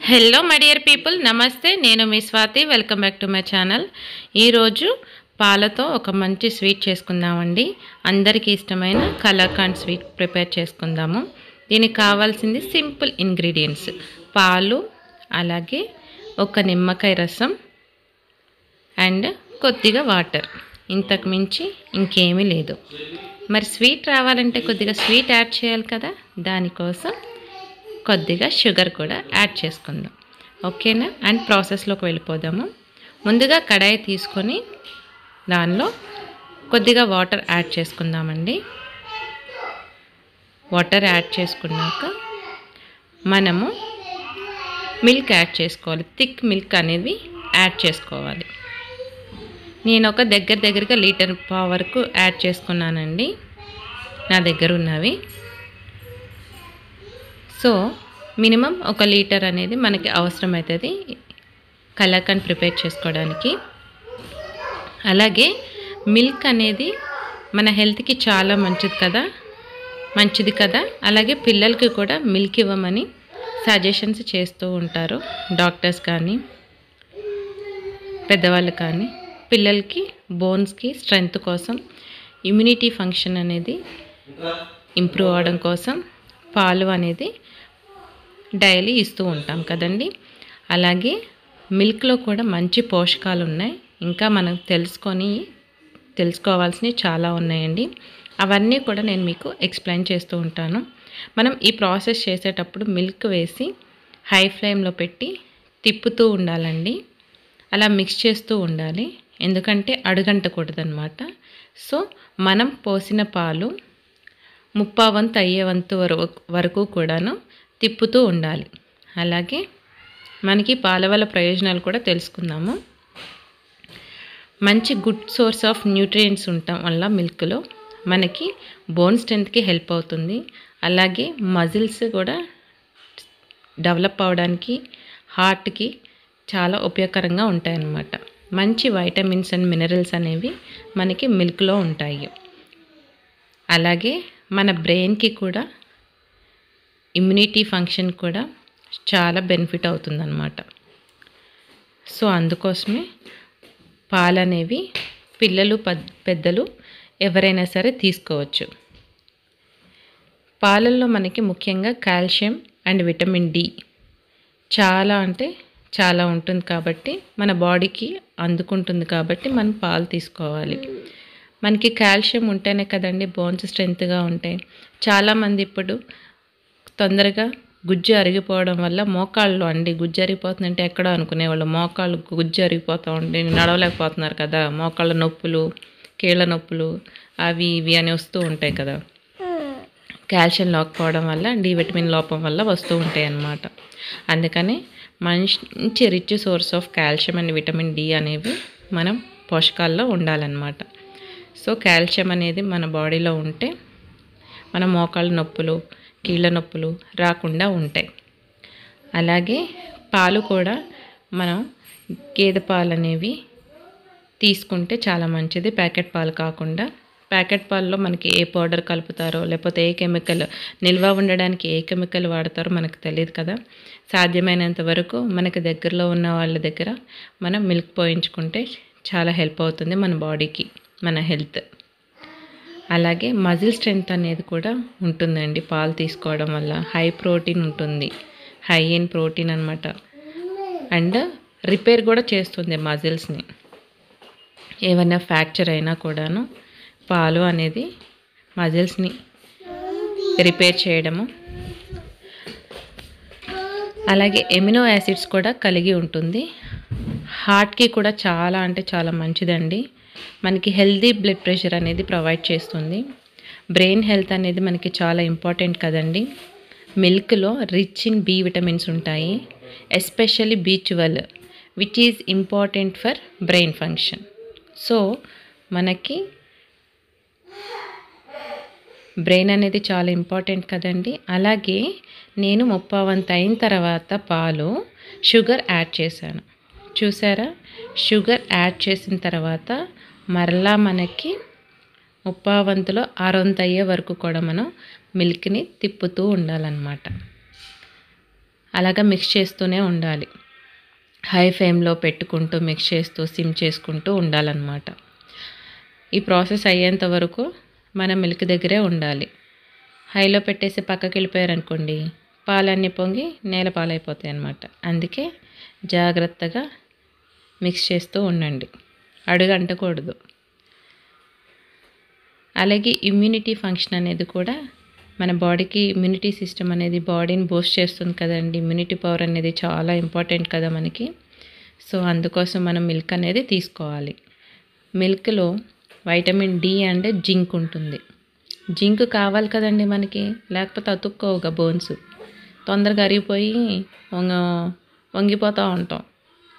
Hello my dear people, నమస్తే. నేను మీ Swathi. Welcome back to my channel. ఈరోజు పాలతో ఒక మంచి స్వీట్ చేసుకుందామండి. అందరికీ ఇష్టమైన కలాకండ్ స్వీట్ ప్రిపేర్ చేసుకుందాము. దీనికి కావాల్సింది సింపుల్ ఇంగ్రీడియంట్స్: పాలు, అలాగే ఒక నిమ్మకాయ రసం అండ్ కొద్దిగా వాటర్. ఇంతకు మించి ఇంకేమీ లేదు. మరి స్వీట్ రావాలంటే కొద్దిగా స్వీట్ యాడ్ చేయాలి కదా, దానికోసం కొద్దిగా షుగర్ కూడా యాడ్ చేసుకుందాం. ఓకేనా? అండ్ ప్రాసెస్లోకి వెళ్ళిపోదాము. ముందుగా కడాయి తీసుకొని దానిలో కొద్దిగా వాటర్ యాడ్ చేసుకుందామండి. వాటర్ యాడ్ చేసుకున్నాక మనము మిల్క్ యాడ్ చేసుకోవాలి. థిక్ మిల్క్ అనేది యాడ్ చేసుకోవాలి. నేను ఒక దగ్గరగా లీటర్ పావు వరకు యాడ్ చేసుకున్నానండి, నా దగ్గర ఉన్నవి. సో మినిమం 1 లీటర్ అనేది మనకి అవసరమవుతుంది కలాకండ్ ప్రిపేర్ చేసుకోవడానికి. అలాగే మిల్క్ అనేది మన హెల్త్కి చాలా మంచిది కదా. అలాగే పిల్లలకి కూడా మిల్క్ ఇవ్వమని సజెషన్స్ చేస్తూ ఉంటారు డాక్టర్స్ కానీ పెద్దవాళ్ళు కానీ. పిల్లలకి బోన్స్కి స్ట్రెంగ్త్ కోసం, ఇమ్యూనిటీ ఫంక్షన్ అనేది ఇంప్రూవ్ అవ్వడం కోసం పాలు అనేది డైలీ ఇస్తూ ఉంటాం కదండి. అలాగే మిల్క్లో కూడా మంచి పోషకాలు ఉన్నాయి. ఇంకా మనం తెలుసుకోవాల్సినవి చాలా ఉన్నాయండి. అవన్నీ కూడా నేను మీకు ఎక్స్ప్లెయిన్ చేస్తూ ఉంటాను. మనం ఈ ప్రాసెస్ చేసేటప్పుడు మిల్క్ వేసి హై ఫ్లేమ్లో పెట్టి తిప్పుతూ ఉండాలండి. అలా మిక్స్ చేస్తూ ఉండాలి, ఎందుకంటే అడుగంటకూడదన్నమాట. సో మనం పోసిన పాలు 3/4 వంతు అయ్యే వంతు వరకు కూడాను తిప్పుతూ ఉండాలి. అలాగే మనకి పాల వల్ల ప్రయోజనాలు కూడా తెలుసుకుందాము. మంచి గుడ్ సోర్స్ ఆఫ్ న్యూట్రియంట్స్ ఉండటం వల్ల మిల్క్లో మనకి బోన్ స్ట్రెంత్కి హెల్ప్ అవుతుంది. అలాగే మజిల్స్ కూడా డెవలప్ అవడానికి, హార్ట్కి చాలా ఉపయోగకరంగా ఉంటాయన్నమాట. మంచి వైటమిన్స్ అండ్ మినరల్స్ అనేవి మనకి మిల్క్లో ఉంటాయి. అలాగే మన బ్రెయిన్కి కూడా, ఇమ్యూనిటీ ఫంక్షన్ కూడా చాలా బెనిఫిట్ అవుతుందన్నమాట. సో అందుకోసమే పాలు అనేవి పిల్లలు, పెద్దలు ఎవరైనా సరే తీసుకోవచ్చు. పాలల్లో మనకి ముఖ్యంగా కాల్షియం అండ్ విటమిన్ డి చాలా ఉంటుంది కాబట్టి, మన బాడీకి అందుకుంటుంది కాబట్టి మనం పాలు తీసుకోవాలి. మనకి కాల్షియం ఉంటేనే కదండి బోన్స్ స్ట్రెంత్గా ఉంటాయి. చాలామంది ఇప్పుడు తొందరగా గుజ్జు అరిగిపోవడం వల్ల మోకాళ్ళు గుజ్జు అరిగిపోతుందంటే ఎక్కడో అనుకునేవాళ్ళు. మోకాళ్ళు గుజ్జు అరిగిపోతూ ఉంటే నడవలేకపోతున్నారు కదా, మోకాళ్ళ నొప్పులు, కీళ్ళ నొప్పులు అవి ఇవి అని వస్తూ ఉంటాయి కదా. కాల్షియం లేకపోవడం వల్ల, డి విటమిన్ లోపం వల్ల వస్తూ ఉంటాయి అన్నమాట. అందుకని మంచి rich source of calcium and vitamin D అనేవి మనం పోషకాల్లో ఉండాలన్నమాట. సో కాల్షియం అనేది మన బాడీలో ఉంటే మన మోకాళ్ళ నొప్పులు, కీళ్ళ నొప్పులు రాకుండా ఉంటాయి. అలాగే పాలు కూడా మనం గేదె పాలు అనేవి తీసుకుంటే చాలా మంచిది, ప్యాకెట్ పాలు కాకుండా. ప్యాకెట్ పాలలో మనకి ఏ పౌడర్ కలుపుతారో, లేకపోతే ఏ కెమికల్ నిల్వ ఉండడానికి ఏ కెమికల్ వాడతారో మనకు తెలియదు కదా. సాధ్యమైనంత వరకు మనకు దగ్గరలో ఉన్న వాళ్ళ దగ్గర మనం మిల్క్ పోయించుకుంటే చాలా హెల్ప్ అవుతుంది మన బాడీకి, మన హెల్త్. అలాగే మజిల్ స్ట్రెంగ్త్ అనేది కూడా ఉంటుందండి పాలు తీసుకోవడం వల్ల. హై ప్రోటీన్ ఉంటుంది, హై ఇన్ ప్రోటీన్ అనమాట. అండ్ రిపేర్ కూడా చేస్తుంది మజిల్స్ని. ఏమైనా ఫ్రాక్చర్ అయినా కూడాను పాలు అనేది మజిల్స్ని రిపేర్ చేయడము. అలాగే ఎమినో యాసిడ్స్ కూడా కలిగి ఉంటుంది. హార్ట్కి కూడా చాలా మంచిదండి. మనకి హెల్దీ బ్లడ్ ప్రెషర్ అనేది ప్రొవైడ్ చేస్తుంది. బ్రెయిన్ హెల్త్ అనేది మనకి చాలా ఇంపార్టెంట్ కదండి. మిల్క్లో రిచ్ ఇన్ బి విటమిన్స్ ఉంటాయి, especially B12, which is important for brain function. So మనకి బ్రెయిన్ అనేది చాలా ఇంపార్టెంట్ కదండి. అలాగే నేను 3/4 వంతు అయిన తర్వాత పాలు షుగర్ యాడ్ చేశాను. చూసారా? షుగర్ యాడ్ చేసిన తర్వాత మరలా మనకి 3/4 వంతులో 1/2 వంతు అయ్యే వరకు కూడా మనం మిల్క్ని తిప్పుతూ ఉండాలన్నమాట. అలాగా మిక్స్ చేస్తూనే ఉండాలి. హై ఫ్లేమ్లో పెట్టుకుంటూ మిక్స్ చేస్తూ సిమ్ చేసుకుంటూ ఉండాలన్నమాట. ఈ ప్రాసెస్ అయ్యేంత వరకు మన మిల్క్ దగ్గరే ఉండాలి. హైలో పెట్టేసి పక్కకి వెళ్ళిపోయారనుకోండి, పాలన్నీ పొంగి నేల పాలైపోతాయి అన్నమాట. అందుకే జాగ్రత్తగా మిక్స్ చేస్తూ ఉండండి, అడుగు అంటకూడదు. అలాగే ఇమ్యూనిటీ ఫంక్షన్ అనేది కూడా మన బాడీకి, ఇమ్యూనిటీ సిస్టమ్ అనేది బాడీని బూస్ట్ చేస్తుంది కదండి. ఇమ్యూనిటీ పవర్ అనేది చాలా ఇంపార్టెంట్ కదా మనకి. సో అందుకోసం మనం మిల్క్ అనేది తీసుకోవాలి. మిల్క్లో వైటమిన్ డి అండ్ జింక్ ఉంటుంది. జింక్ కావాలి కదండి మనకి, లేకపోతే అతుక్కోవుగా బోన్స్, తొందరగా అరిగిపోయి వంగిపోతూ ఉంటాం.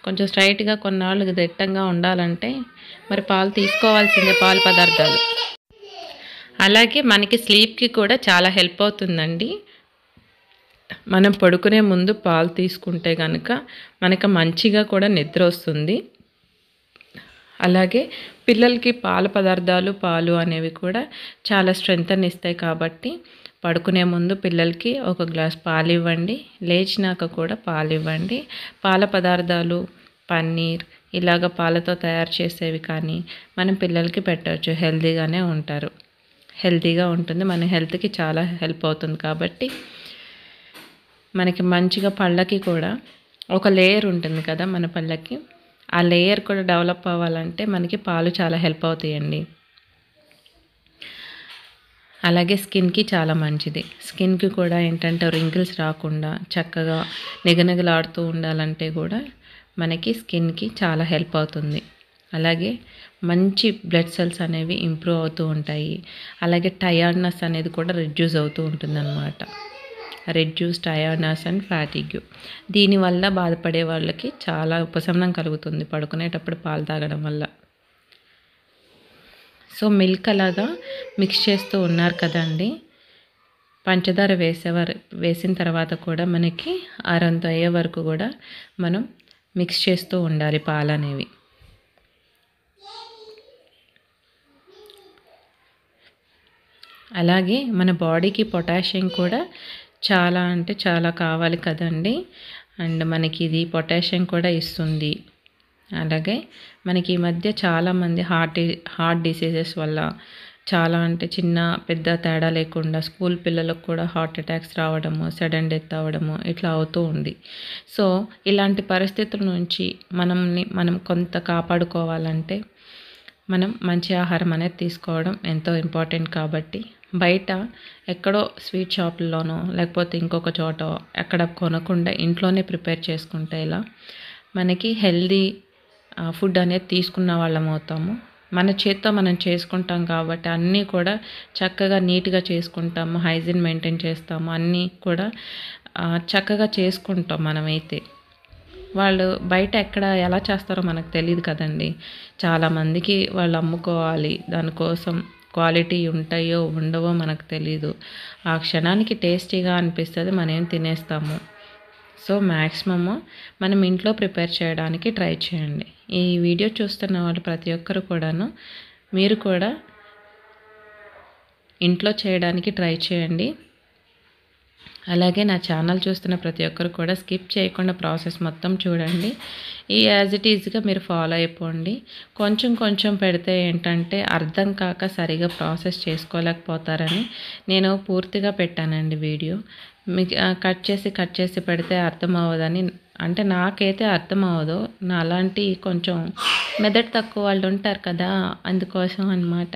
కొంచెం స్ట్రైట్గా కొన్నాళ్ళు దిట్టంగా ఉండాలంటే మరి పాలు తీసుకోవాల్సిందే, పాలు పదార్థాలు. అలాగే మనకి స్లీప్కి కూడా చాలా హెల్ప్ అవుతుందండి. మనం పడుకునే ముందు పాలు తీసుకుంటే కనుక మనకు మంచిగా కూడా నిద్ర వస్తుంది. అలాగే పిల్లలకి పాల పదార్థాలు, పాలు అనేవి కూడా చాలా స్ట్రెంగ్త్ ఇస్తాయి. కాబట్టి పడుకునే ముందు పిల్లలకి ఒక గ్లాస్ పాలు ఇవ్వండి, లేచినాక కూడా పాలు ఇవ్వండి. పాల పదార్థాలు, పన్నీర్ ఇలాగ పాలతో తయారు చేసేవి కానీ మనం పిల్లలకి పెట్టవచ్చు. హెల్తీగానే ఉంటారు, హెల్తీగా ఉంటుంది, మన హెల్త్కి చాలా హెల్ప్ అవుతుంది. కాబట్టి మనకి మంచిగా పళ్ళకి కూడా ఒక లేయర్ ఉంటుంది కదా మన పళ్ళకి, ఆ లేయర్ కూడా డెవలప్ అవ్వాలంటే మనకి పాలు చాలా హెల్ప్ అవుతాయండి. అలాగే స్కిన్కి చాలా మంచిది. స్కిన్కి కూడా ఏంటంటే రింకిల్స్ రాకుండా చక్కగా నిగనిగలాడుతూ ఉండాలంటే కూడా మనకి స్కిన్కి చాలా హెల్ప్ అవుతుంది. అలాగే మంచి బ్లడ్ సెల్స్ అనేవి ఇంప్రూవ్ అవుతూ ఉంటాయి. అలాగే టయర్డ్నెస్ అనేది కూడా రెడ్యూస్ అవుతూ ఉంటుందన్నమాట. Reduce tiredness and fatigue. దీనివల్ల బాధపడే వాళ్ళకి చాలా ఉపశమనం కలుగుతుంది పడుకునేటప్పుడు పాలు తాగడం వల్ల. సో మిల్క్ అలాగా మిక్స్ చేస్తూ ఉన్నారు కదండి. పంచదార వేసిన తర్వాత కూడా మనకి అరంత అయ్యే వరకు కూడా మనం మిక్స్ చేస్తూ ఉండాలి పాలు అనేవి. అలాగే మన బాడీకి పొటాషియం కూడా చాలా అంటే చాలా కావాలి కదండి. అండ్ మనకి ఇది పొటాషియం కూడా ఇస్తుంది. అలాగే మనకి ఈ మధ్య చాలామంది హార్ట్ డిసీజెస్ వల్ల చాలా అంటే చిన్న పెద్ద తేడా లేకుండా స్కూల్ పిల్లలకు కూడా హార్ట్ అటాక్స్ రావడము, సడన్ డెత్ అవ్వడము ఇట్లా అవుతూ ఉంది. సో ఇలాంటి పరిస్థితుల నుంచి మనం కొంత కాపాడుకోవాలంటే మనం మంచి ఆహారం అనేది తీసుకోవడం ఎంతో ఇంపార్టెంట్. కాబట్టి బయట ఎక్కడో స్వీట్ షాపుల్లోనో లేకపోతే ఇంకొక చోట ఎక్కడ కొనకుండా ఇంట్లోనే ప్రిపేర్ చేసుకుంటే ఇలా మనకి హెల్దీ ఫుడ్ అనేది తీసుకున్న వాళ్ళం అవుతాము. మన చేత్తో మనం చేసుకుంటాం కాబట్టి అన్నీ కూడా చక్కగా నీట్గా చేసుకుంటాము, హైజీన్ మెయింటైన్ చేస్తాము, అన్నీ కూడా చక్కగా చేసుకుంటాం మనమైతే. వాళ్ళు బయట ఎక్కడ ఎలా చేస్తారో మనకు తెలియదు కదండి. చాలామందికి వాళ్ళు అమ్ముకోవాలి, దానికోసం క్వాలిటీ ఉంటాయో ఉండవో మనకు తెలీదు. ఆ క్షణానికి టేస్టీగా అనిపిస్తుంది, మనం తినేస్తాము. సో మ్యాక్సిమము మనం ఇంట్లో ప్రిపేర్ చేయడానికి ట్రై చేయండి. ఈ వీడియో చూస్తున్న వాళ్ళు ప్రతి ఒక్కరు కూడాను మీరు కూడా ఇంట్లో చేయడానికి ట్రై చేయండి. అలాగే నా ఛానల్ చూస్తున్న ప్రతి ఒక్కరు కూడా స్కిప్ చేయకుండా ప్రాసెస్ మొత్తం చూడండి. యాజ్ ఇట్ ఈజ్గా మీరు ఫాలో అయిపోండి. కొంచెం కొంచెం పెడితే ఏంటంటే అర్థం కాక సరిగా ప్రాసెస్ చేసుకోలేకపోతారని నేను పూర్తిగా పెట్టానండి వీడియో. మీకు కట్ చేసి పెడితే అర్థం అవ్వదని, అంటే నాకైతే అర్థం అవ్వదు. నా అలాంటి కొంచెం మెదడు తక్కువ వాళ్ళు ఉంటారు కదా, అందుకోసం అన్నమాట.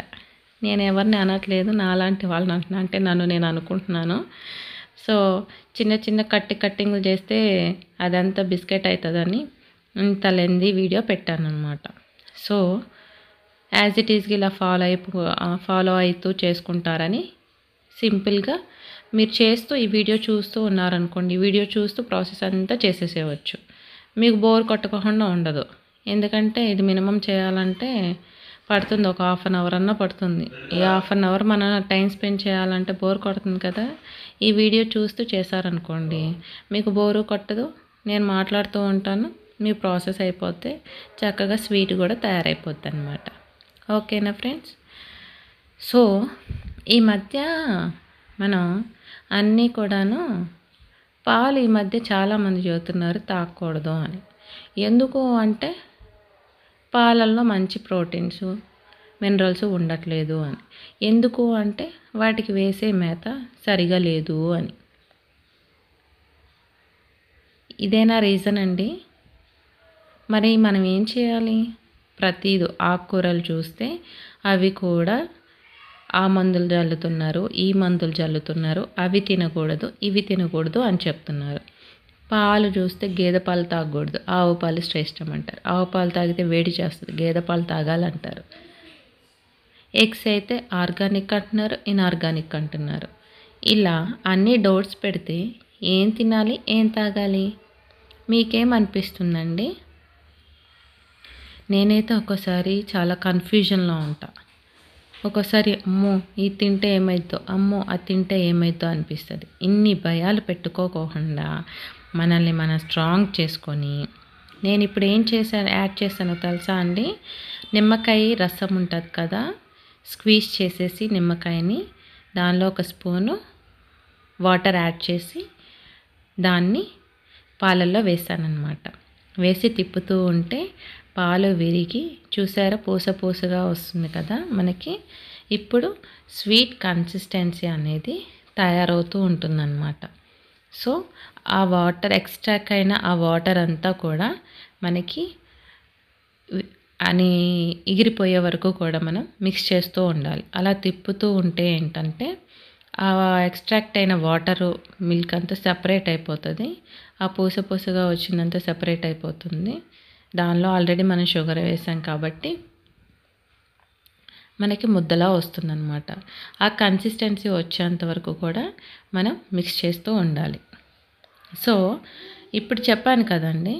నేను ఎవరిని అనట్లేదు, నా అలాంటి వాళ్ళని అంటున్నా, అంటే నన్ను నేను అనుకుంటున్నాను. సో చిన్న చిన్న కట్టింగ్లు చేస్తే అదంతా బిస్కెట్ అవుతుందని ఇంత లెందీ వీడియో పెట్టాను అనమాట. సో యాజ్ ఇట్ ఈజ్గా ఇలా ఫాలో అవుతూ చేసుకుంటారని సింపుల్గా మీరు చేస్తూ ఈ వీడియో చూస్తూ ఉన్నారనుకోండి, ఈ వీడియో చూస్తూ ప్రాసెస్ అంతా చేసేసేయచ్చు. మీకు బోర్ కొట్టకుండా ఉండదు. ఎందుకంటే ఇది మినిమం చేయాలంటే పడుతుంది, ఒక హాఫ్ అన్ అవర్ అన్నా పడుతుంది. ఈ హాఫ్ అన్ అవర్ మన టైం స్పెండ్ చేయాలంటే బోర్ కొడుతుంది కదా. ఈ వీడియో చూస్తూ చేశారనుకోండి మీకు బోరు కొట్టదు, నేను మాట్లాడుతూ ఉంటాను, మీ ప్రాసెస్ అయిపోతే చక్కగా స్వీట్ కూడా తయారైపోద్ది అన్నమాట. ఓకేనా ఫ్రెండ్స్? సో ఈ మధ్య మనం అన్నీ కూడాను పాలు ఈ మధ్య చాలామంది చెబుతున్నారు తాగకూడదు అని. ఎందుకు అంటే పాలల్లో మంచి ప్రోటీన్స్, మినరల్స్ ఉండట్లేదు అని. ఎందుకు అంటే వాటికి వేసే మేత సరిగా లేదు అని. ఇదేనా రీజన్ అండి? మరి మనం ఏం చేయాలి? ప్రతిదీ ఆకుకూరలు చూస్తే అవి కూడా ఆ మందులు జల్లుతున్నారు, ఈ మందులు జల్లుతున్నారు, అవి తినకూడదు, ఇవి తినకూడదు అని చెప్తున్నారు. పాలు చూస్తే గేదె పాలు తాగకూడదు, ఆవు పాలు శ్రేష్టం అంటారు. ఆవు పాలు తాగితే వేడి చేస్తుంది, గేదె పాలు తాగాలంటారు. ఎగ్స్ అయితే ఆర్గానిక్ అంటున్నారు, ఇన్ఆర్గానిక్ అంటున్నారు. ఇలా అన్ని డౌట్స్ పెడితే ఏం తినాలి, ఏం తాగాలి? మీకేమనిపిస్తుందండి? నేనైతే ఒక్కోసారి చాలా కన్ఫ్యూజన్లో ఉంటా. ఒక్కోసారి అమ్మో ఇది తింటే ఏమైద్దో, అమ్మో అది తింటే ఏమైద్దో అనిపిస్తుంది. ఇన్ని భయాలు పెట్టుకోకుండా మనల్ని మనం స్ట్రాంగ్ చేసుకొని, నేను ఇప్పుడు ఏం చేశాను, యాడ్ చేశానో తెలుసా అండి? నిమ్మకాయ రసం ఉంటుంది కదా, స్క్వీజ్ చేసేసి నిమ్మకాయని దానిలో ఒక స్పూను వాటర్ యాడ్ చేసి దాన్ని పాలల్లో వేసానన్నమాట. వేసి తిప్పుతూ ఉంటే పాలు విరిగి చూసారా పూసగా వస్తుంది కదా మనకి. ఇప్పుడు స్వీట్ కన్సిస్టెన్సీ అనేది తయారవుతూ ఉంటుందన్నమాట. సో ఆ వాటర్ ఎక్స్ట్రాక్ట్ అయిన ఆ వాటర్ అంతా కూడా మనకి అని ఎగిరిపోయే వరకు కూడా మనం మిక్స్ చేస్తూ ఉండాలి. అలా తిప్పుతూ ఉంటే ఏంటంటే ఆ ఎక్స్ట్రాక్ట్ అయిన వాటరు మిల్క్ అంతా సెపరేట్ అయిపోతుంది. ఆ పూసగా వచ్చిందంతా సెపరేట్ అయిపోతుంది. దానిలో ఆల్రెడీ మనం షుగర్ వేసాం కాబట్టి మనకి ముద్దలా వస్తుందన్నమాట. ఆ కన్సిస్టెన్సీ వచ్చేంత వరకు కూడా మనం మిక్స్ చేస్తూ ఉండాలి. సో ఇప్పుడు చెప్పాను కదండి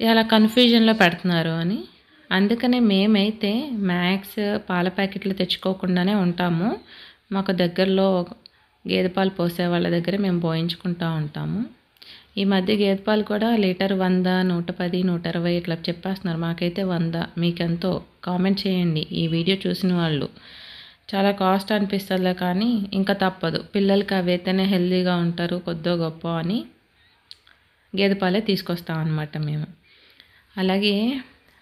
ఇలా కన్ఫ్యూజన్లో పెడుతున్నారు అని. అందుకనే మేమైతే మ్యాక్స్ పాల ప్యాకెట్లు తెచ్చుకోకుండానే ఉంటాము. మాకు దగ్గరలో గేదె పాలు పోసే వాళ్ళ దగ్గర మేము పోయించుకుంటూ ఉంటాము. ఈ మధ్య గేదె పాలు కూడా లీటర్ 100, 110, 120 ఇట్లా చెప్పేస్తున్నారు. మాకైతే 100. మీకెంతో కామెంట్ చేయండి ఈ వీడియో చూసిన వాళ్ళు. చాలా కాస్ట్ అనిపిస్తుందిలే కానీ ఇంకా తప్పదు, పిల్లలకి అవైతేనే హెల్తీగా ఉంటారు కొద్దో గొప్ప అని గేదె పాలే తీసుకొస్తాం అన్నమాట మేము. అలాగే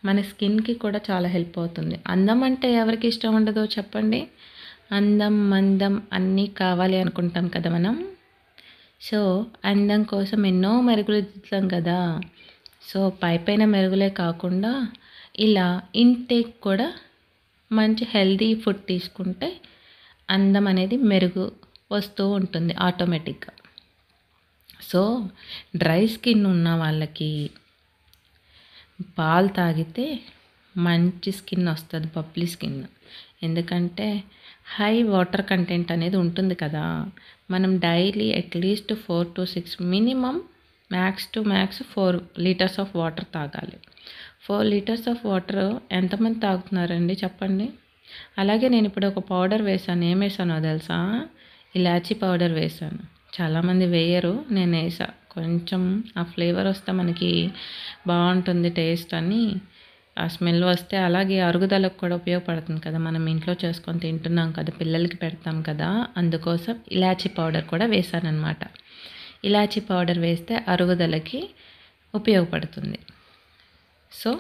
మన స్కిన్కి కూడా చాలా హెల్ప్ అవుతుంది. అందం అంటే ఎవరికి ఇష్టం ఉండదో చెప్పండి? అందం మందం అన్నీ కావాలి అనుకుంటాం కదా మనం. సో అందం కోసం ఎన్నో మెరుగులు దిద్దుతాం కదా. సో పైన మెరుగులే కాకుండా ఇలా ఇంటేక్ కూడా మంచి హెల్తీ ఫుడ్ తీసుకుంటే అందం అనేది మెరుగు వస్తూ ఉంటుంది ఆటోమేటిక్గా. సో డ్రై స్కిన్ ఉన్న వాళ్ళకి పాలు తాగితే మంచి స్కిన్ వస్తుంది, పప్లీ స్కిన్. ఎందుకంటే హై వాటర్ కంటెంట్ అనేది ఉంటుంది కదా. మనం daily at least 4 to 6 minimum max to max 4 litres of water తాగాలి. 4 లీటర్స్ ఆఫ్ వాటర్ ఎంతమంది తాగుతున్నారండి చెప్పండి? అలాగే నేను ఇప్పుడు ఒక పౌడర్ వేసాను. ఏం వేసానో తెలుసా? ఇలాచీ పౌడర్ వేసాను. చాలామంది వేయరు, నేను వేసా. కొంచెం ఆ ఫ్లేవర్ వస్తే మనకి బాగుంటుంది టేస్ట్ అని, ఆ స్మెల్ వస్తే. అలాగే అరుగుదలకు కూడా ఉపయోగపడుతుంది కదా, మనం ఇంట్లో చేసుకొని తింటున్నాం కదా, పిల్లలకి పెడతాం కదా, అందుకోసం ఇలాచీ పౌడర్ కూడా వేసానన్నమాట. ఇలాచీ పౌడర్ వేస్తే అరుగుదలకి ఉపయోగపడుతుంది. సో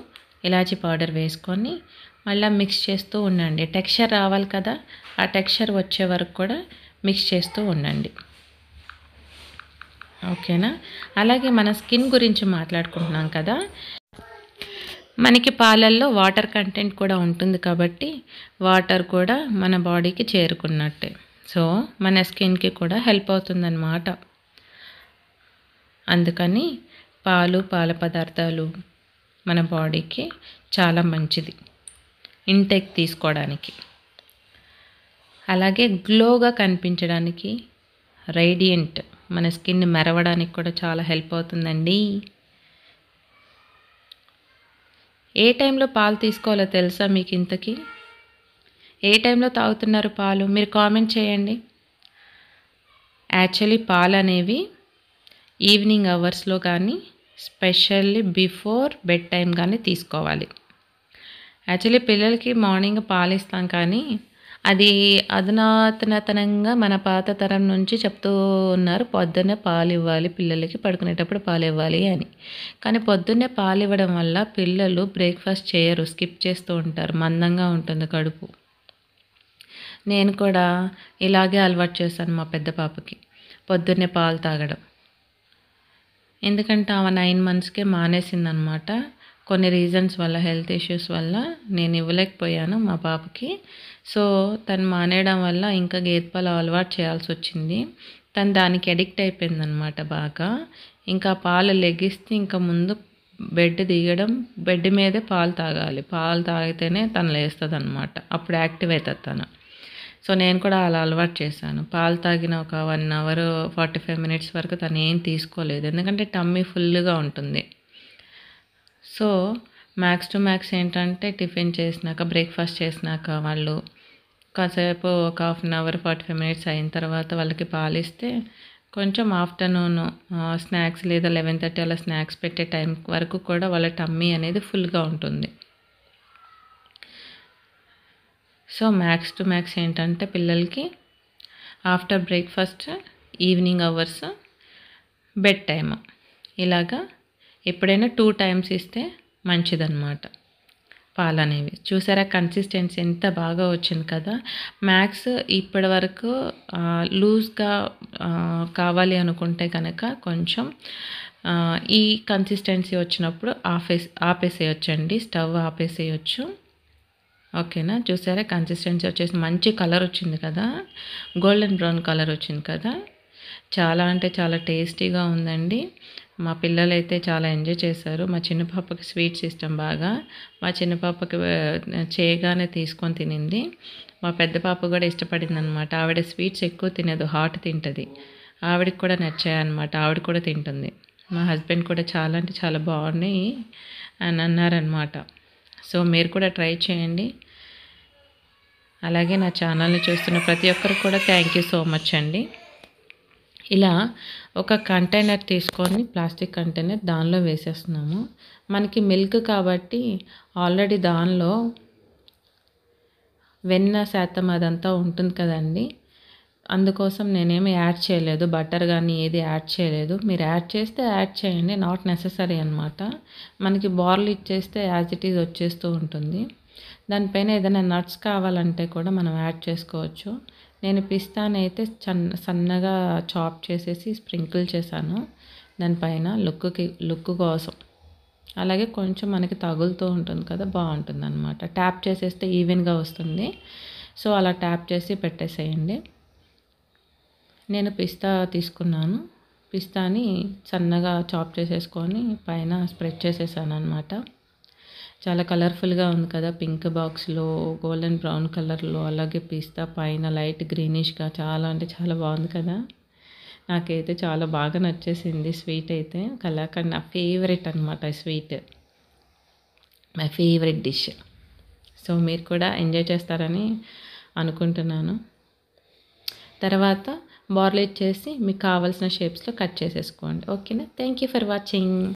ఇలాచీ పౌడర్ వేసుకొని మళ్ళీ మిక్స్ చేస్తూ ఉండండి. టెక్స్చర్ రావాలి కదా, ఆ టెక్స్చర్ వచ్చే వరకు కూడా మిక్స్ చేస్తూ ఉండండి. ఓకేనా? అలాగే మన స్కిన్ గురించి మాట్లాడుకుంటున్నాం కదా, మనకి పాలల్లో వాటర్ కంటెంట్ కూడా ఉంటుంది కాబట్టి వాటర్ కూడా మన బాడీకి చేరుకున్నట్టే. సో మన స్కిన్కి కూడా హెల్ప్ అవుతుందన్నమాట. అందుకని పాలు, పాల పదార్థాలు మన బాడీకి చాలా మంచిది ఇంటేక్ తీసుకోవడానికి. అలాగే గ్లోగా కనిపించడానికి, రేడియంట్ మన స్కిన్ మెరవడానికి కూడా చాలా హెల్ప్ అవుతుందండి. ఏ టైంలో పాలు తీసుకోవాలో తెలుసా మీకు? ఇంతకీ ఏ టైంలో తాగుతున్నారు పాలు? మీరు కామెంట్ చేయండి. యాక్చువల్లీ పాలు అనేవి ఈవినింగ్ అవర్స్లో కానీ స్పెషల్లీ బిఫోర్ బెడ్ టైం కానీ తీసుకోవాలి. యాక్చువల్లీ పిల్లలకి మార్నింగ్ పాలు ఇస్తాం కానీ అది అధునాతనతనంగా మన పాత తరం నుంచి చెప్తూ ఉన్నారు. పొద్దున్నే పాలివ్వాలి పిల్లలకి, పడుకునేటప్పుడు పాలివ్వాలి అని. కానీ పొద్దున్నే పాలివ్వడం వల్ల పిల్లలు బ్రేక్‌ఫాస్ట్ చేయరు. స్కిప్ చేస్తూ ఉంటారు. మందంగా ఉంటుంది కడుపు. నేను కూడా ఇలాగే అలవాటు చేశాను మా పెద్ద పాపకి. పొద్దున్నే పాలు తాగడం. ఎందుకంటే ఆమె 9 మంత్స్‌కే మానేసిందనమాట. కొన్ని రీజన్స్ వల్ల, హెల్త్ ఇష్యూస్ వల్ల నేను ఇవ్వలేకపోయాను మా పాపకి. సో, తను మానేయడం వల్ల ఇంకా గేదె పాలు అలవాటు చేయాల్సొచ్చింది. తను దానికి అడిక్ట్ అయిపోయిందనమాట బాగా. ఇంకా పాలు లెగిస్తే ఇంక ముందు బెడ్ దిగడం, బెడ్ మీదే పాలు తాగాలి. పాలు తాగితేనే తను లేస్తదనమాట. అప్పుడు యాక్టివ్ అయితది తను. సో, నేను కూడా అలా అలవాటు చేశాను. పాలు తాగిన ఒక 1 అవర్ 45 మినిట్స్ వరకు తను ఏం తీసుకోలేదు. ఎందుకంటే టమ్మీ ఫుల్‌గా ఉంటుంది. సో, మ్యాక్స్ టు మ్యాక్స్ ఏంటంటే టిఫిన్ చేసినాక, బ్రేక్‌ఫాస్ట్ చేసినాక వాళ్ళు కాసేపు ఒక హాఫ్ అన్ అవర్ 45 మినిట్స్ అయిన తర్వాత వాళ్ళకి పాలిస్తే కొంచెం ఆఫ్టర్‌నూన్ స్నాక్స్ లేదా 11:30 అలా స్నాక్స్ పెట్టే టైం వరకు కూడా వాళ్ళ టమ్మీ అనేది ఫుల్‌గా ఉంటుంది. సో, మ్యాక్స్ టు మ్యాక్స్ ఏంటంటే పిల్లలకి after breakfast, evening hours, bed time ఇలాగా ఎప్పుడైనా 2 టైమ్స్ ఇస్తే మంచిదన్నమాట పాలనేవి. చూసారా కన్సిస్టెన్సీ ఎంత బాగా వచ్చింది కదా! మ్యాక్స్ ఇప్పటి వరకు లూజ్‌గా కావాలి అనుకుంటే కనుక కొంచెం ఈ కన్సిస్టెన్సీ వచ్చినప్పుడు ఆపేసేయొచ్చండి. స్టవ్ ఆపేసేయొచ్చు. ఓకేనా. చూసారా కన్సిస్టెన్సీ వచ్చేసి మంచి కలర్ వచ్చింది కదా! గోల్డెన్ బ్రౌన్ కలర్ వచ్చింది కదా! చాలా అంటే చాలా టేస్టీగా ఉందండి. మా పిల్లలైతే చాలా ఎంజాయ్ చేశారు. మా చిన్న పాపకి స్వీట్స్ ఇష్టం బాగా. మా చిన్న పాపకి చేయగానే తీసుకొని తినింది. మా పెద్ద పాప కూడా ఇష్టపడిందనమాట. ఆవిడ స్వీట్స్ ఎక్కువ తినదు, హాట్ తింటది. ఆవిడకి కూడా నచ్చాయన్నమాట. ఆవిడ కూడా తింటుంది. మా హస్బెండ్ కూడా చాలా అంటే చాలా బాగున్నాయి అని అన్నారనమాట. సో, మీరు కూడా ట్రై చేయండి. అలాగే నా ఛానల్ని చూస్తున్న ప్రతి ఒక్కరికి కూడా థ్యాంక్ యూ సో మచ్ అండి. ఇలా ఒక కంటైనర్ తీసుకొని, ప్లాస్టిక్ కంటైనర్ దానిలో వేసేస్తున్నాము. మనకి మిల్క్ కాబట్టి ఆల్రెడీ దానిలో వెన్న శాతం అదంతా ఉంటుంది కదండి. అందుకోసం నేనేమి యాడ్ చేయలేదు. బటర్ కానీ ఏది యాడ్ చేయలేదు. మీరు యాడ్ చేస్తే యాడ్ చేయండి, నాట్ నెససరీ అనమాట. మనకి బార్లీ ఇచ్చేస్తే యాజ్ ఇట్ ఈజ్ వచ్చేస్తూ ఉంటుంది. దానిపైన ఏదైనా నట్స్ కావాలంటే కూడా మనం యాడ్ చేసుకోవచ్చు. నేను పిస్తానైతే సన్నగా చాప్ చేసేసి స్ప్రింకిల్ చేశాను దానిపైన లుక్ కోసం. అలాగే కొంచెం మనకి తగులుతూ ఉంటుంది కదా, బాగుంటుంది అనమాట. ట్యాప్ చేసేస్తే ఈవెన్గా వస్తుంది. సో, అలా ట్యాప్ చేసి పెట్టేసేయండి. నేను పిస్తా తీసుకున్నాను. పిస్తాని సన్నగా చాప్ చేసేసుకొని పైన స్ప్రెడ్ చేసేసాను అనమాట. చాలా కలర్ఫుల్గా ఉంది కదా, పింక్ బాక్స్లో, గోల్డెన్ బ్రౌన్ కలర్లో, అలాగే పిస్తా పైన లైట్ గ్రీనిష్గా చాలా అంటే చాలా బాగుంది కదా. నాకైతే చాలా బాగా నచ్చేసింది స్వీట్ అయితే. కలాకండ్ నా ఫేవరెట్ అనమాట sweet. My favourite dish. So, మీరు కూడా ఎంజాయ్ చేస్తారని అనుకుంటున్నాను. తర్వాత బార్లీ చేసి మీకు కావాల్సిన షేప్స్లో కట్ చేసేసుకోండి. ఓకేనా. Thank you for watching.